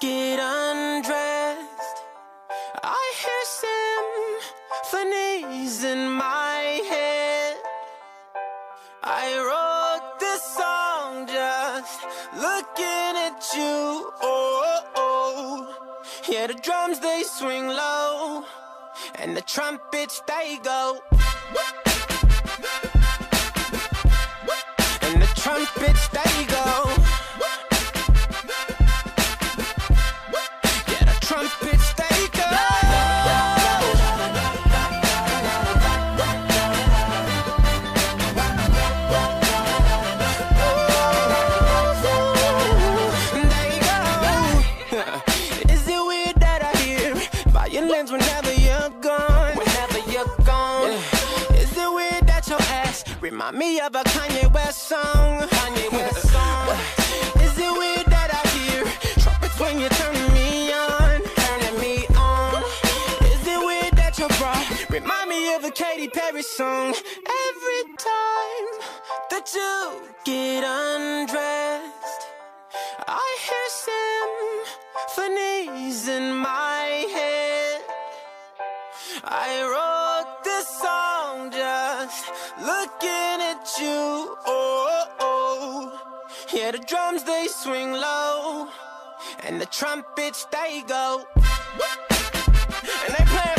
get undressed, I hear symphonies in my head. I wrote this song just looking at you. Oh, oh. Yeah, the drums they swing low, and the trumpets they go, and the trumpets they go. Yeah, the trumpets they go. Is it weird that I hear violins whenever you're gone? Whenever you're gone. Yeah. Is it weird that your ass remind me of a Kanye West song? Kanye West song. Is it weird that I hear trumpets when you turn me on? Turning me on. Is it weird that your bra remind me of a Katy Perry song? Every time that you get undressed, I hear symphonies in my head. I wrote this song just looking at you. Oh, oh. Yeah, the drums they swing low, and the trumpets they go, and they play